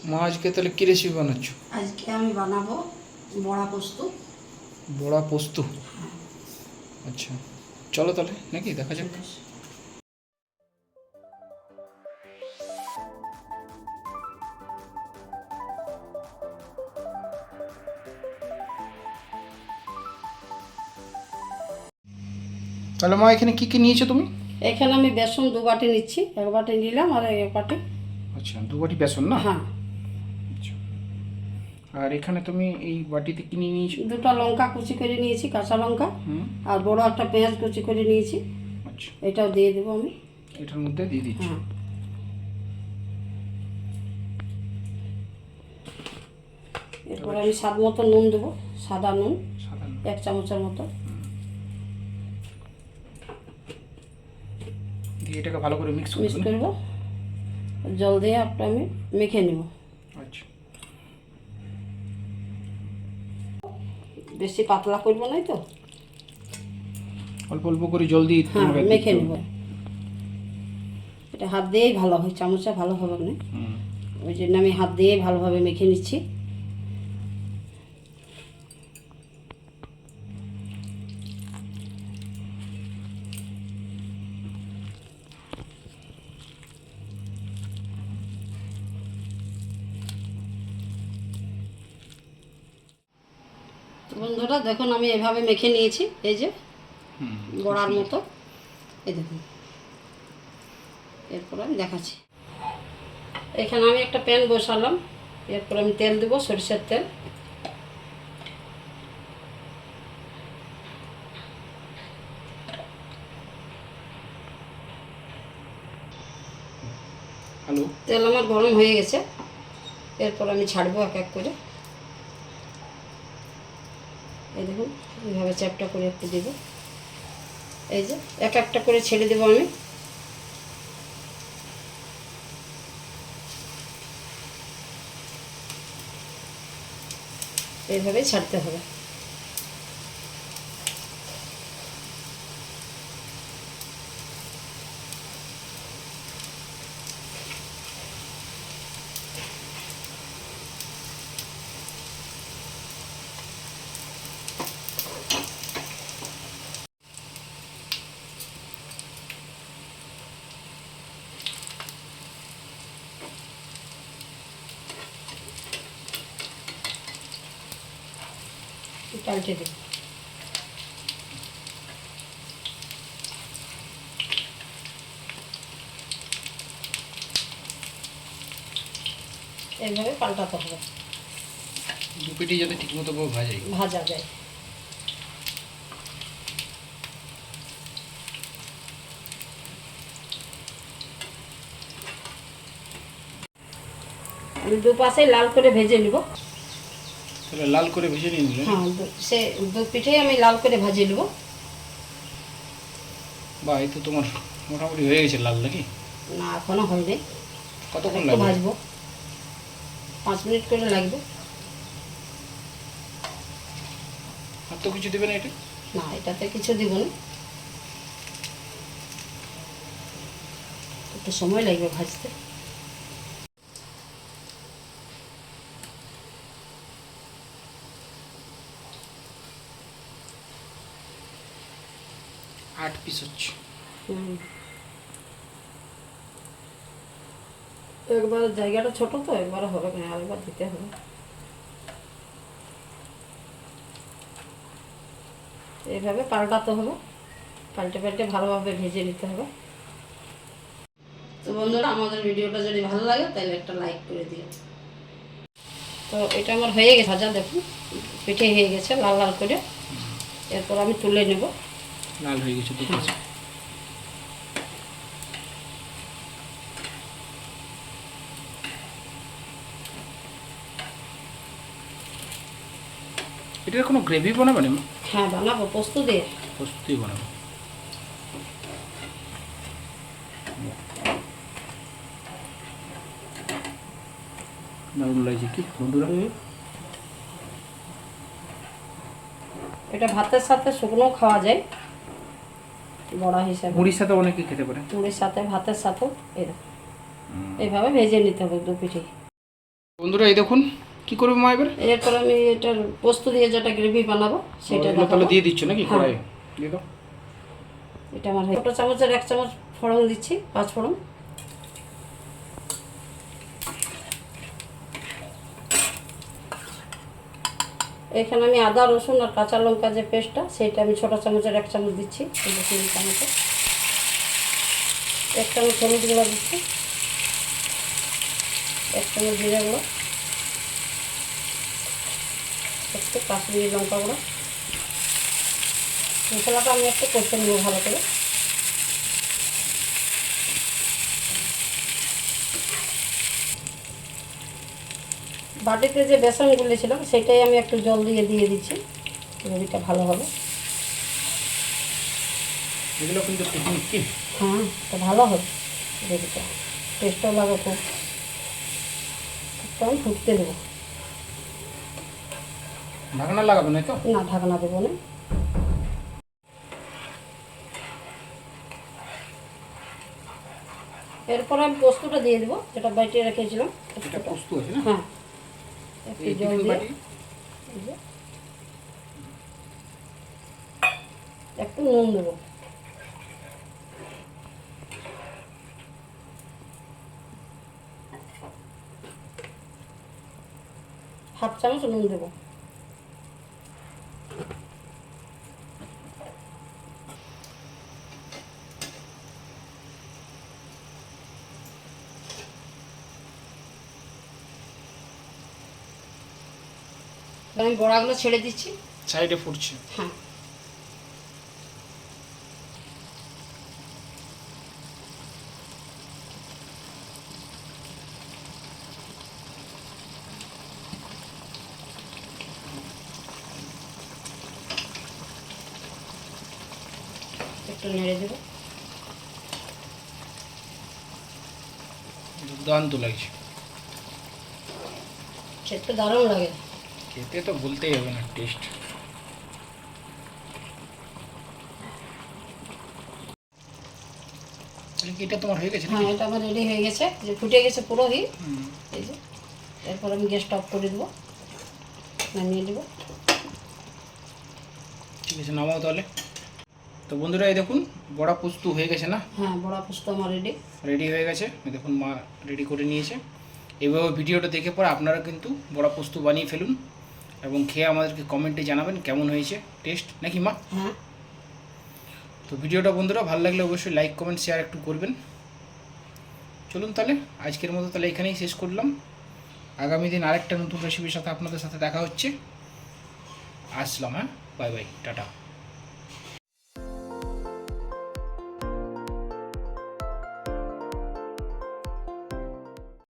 মা আজকে তাহলে কি রেসিপি বানাচ্ছ? আজকে আমি বানাবো বড়া পোস্ত। বড়া পোস্ত। আচ্ছা, চলো তাহলে নাকি দেখা যাক। তাহলে মা এখানে কি কি নিয়েছো তুমি? এখানে আমি বেসন 2 বাটি নিচ্ছি, 1 বাটি নিলাম আর 1 বাটি। আচ্ছা, 2 বাটি বেসন না? হ্যাঁ। আচ্ছা, আর এখানে তুমি এই বাটিতে কি নিয়ে নিয়েছো? 2টা লঙ্কা কুচি করে নিয়েছি, কাঁচা লঙ্কা। হুম। আর বড় একটা পেঁয়াজ কুচি করে নিয়েছি। আচ্ছা, এটাও দিয়ে দেবো আমি। এটার মধ্যে দিয়ে দিচ্ছি। হ্যাঁ। এরপর আমি স্বাদ মতো নুন দেবো, সাদা নুন সাদা নুন। 1 চামচের মতো দিয়ে এটাকে ভালো করে মিক্স করবো। জল দিয়ে একটা আমি মেখে নেব। আচ্ছা, বেশি পাতলা করবো না তো, অল্প অল্প করে জল দিয়ে মেখে নেব। এটা হাত দিয়েই ভালো হয়, চামচে ভালো হবে না। ওই জন্য আমি হাত দিয়ে ভালোভাবে মেখে নিচ্ছি। তো বন্ধুরা দেখুন, আমি এভাবে মেখে নিয়েছি, এই যে বড়ার মতো, এই দেখুন। এরপর আমি দেখাচ্ছি। এখানে আমি একটা প্যান বসালাম, এরপর আমি তেল দেবো, সরিষার তেল। হ্যালো। তেল আমার গরম হয়ে গেছে, এরপর আমি ছাড়বো এক এক করে। এই দেখুন, এইভাবে চ্যাপটা করে একটু দেবো। এই যে এক একটা করে ছেড়ে দেবো আমি। এইভাবেই ছাড়তে হবে। পাল্টে দেবো। এইভাবে পাল্টাতে হবে, দু পিঠি যাতে ঠিকমতো ভাজা যায়। আমি দুপাশে লাল করে ভেজে নিব। তাহলে লাল করে ভেজে নিলে? হ্যাঁ, সে 2 পিঠেই আমি লাল করে ভাজিয়ে নেব। বা এই তো তোমার মোটামুটি হয়ে গেছে লাল নাকি? না, এখনো হয়নি। কতক্ষণ একটু লাগবে? ভাজবো, 5 মিনিট করে লাগবে। আর তো কিছু দেবে না এটা? না, এটাতে কিছু দিব না, একটু সময় লাগবে ভাজতে। আট পিস হচ্ছে। একবার জায়গাটা ছোট তো, একবার হবে না, আরেকবার দিতে হবে। এইভাবে পাল্টাতে হবে, পাল্টে পাল্টে ভালোভাবে ভেজে নিতে হবে। তো বন্ধুরা, আমাদের ভিডিওটা যদি ভালো লাগে তাহলে একটা লাইক করে দিও। তো এটা আমার হয়ে গেছে ভাজা, দেখুন পিঠে হয়ে গেছে লাল লাল করে। এরপর আমি তুলে নেব। লাল হয়ে গেছে তো। এটার কোনো গ্রেভি বানাবে না? হ্যাঁ, বানাবো, পোস্ত দিয়ে। প্রস্তুতি বানাবো। দারুণ লাগছে কি বন্ধুরা। এটা ভাতের সাথে শুকনো খাওয়া যায় বড়া হিসাবে। মুড়ির সাথে অনেকে খেতে পারে। মুড়ির সাথে, ভাতের সাথেও। এরকম এইভাবে ভেজে নিতে হবে 2 পিঠে। বন্ধুরা এই দেখুন কি করবে মা এবার? এরপর আমি এটার পোস্ত দিয়ে যেটা গ্রেভি বানাবো সেটা এগুলো তাহলে দিয়ে দিচ্ছ নাকি হ্যাঁ। কড়াই? দিয়ে দাও। এটা আমার ছোটো চামচের 1 চামচ ফোড়ন দিচ্ছি, 5 ফোড়ন। এখানে আমি আদা রসুন আর কাঁচা লঙ্কা যে পেস্টটা সেটা আমি ছোটো চামচের 1 চামচ দিচ্ছি, এই যে 3 চামচে। 1 চামচ হলুদ গুঁড়ো দিচ্ছি, 1 চামচ জিরে গুঁড়ো, একটু কাশ্মীরি লঙ্কা গুঁড়ো। মশলাটা আমি একটু কষে নেবো ভালো করে। বাটিতে যে বেসন গুলেছিলাম সেটাই আমি একটু জল দিয়ে দিচ্ছি, গ্রেভিটা ভালো হবে। এগুলো কিন্তু টেকনিক কি? হ্যাঁ, তো ভালো হবে গ্রেভিটা, টেস্টও লাগে খুব। একটু আমি ফুটতে দেবো। ঢাকনা লাগাবে না তো? না, ঢাকনা দেবো না। এরপর আমি পোস্তটা দিয়ে দেবো যেটা বাটিয়ে রেখেছিলাম। এটা পোস্ত আছে না? হ্যাঁ, একটু এই জল টিফিন দিয়ে বাটি এই যে একটু নুন দেবো। হাফ চামচ নুন দেবো। আমি বড়াগুলো ছেড়ে দিচ্ছি। সাইডে ফুটছে। হ্যাঁ, একটু নেড়ে দেবো। দুর্দান্ত লাগছে খেতে দারুণ লাগে। খেতে, তো বলতেই হবে না টেস্ট। তাহলে কি এটা তোমার হয়ে গেছে হ্যাঁ, নাকি? এটা আমার রেডি হয়ে গেছে, যে ফুটে গেছে পুরো হি। হুম। এই যে এরপর আমি গ্যাসটা অফ করে দেবো, নামিয়ে দেবো। ঠিক আছে, নামাও তাহলে। তো বন্ধুরা এই দেখুন বড়া পোস্ত হয়ে গেছে না? হ্যাঁ, বড়া পোস্ত আমার রেডি। রেডি হয়ে গেছে, এই দেখুন মা রেডি করে নিয়েছে। এইভাবে ভিডিওটা দেখে পরে আপনারা কিন্তু বড়া পোস্ত বানিয়ে ফেলুন এবং খেয়ে আমাদেরকে কমেন্টে জানাবেন কেমন হয়েছে টেস্ট, নাকি মা? হ্যাঁ, তো ভিডিওটা বন্ধুরা ভালো লাগলে অবশ্যই লাইক কমেন্ট শেয়ার একটু করবেন। চলুন তাহলে আজকের মতো তাহলে এখানেই শেষ করলাম। আগামী দিন আরেকটা নতুন রেসিপির সাথে আপনাদের সাথে দেখা হচ্ছে। আসলাম, হ্যাঁ, বাই বাই, টাটা।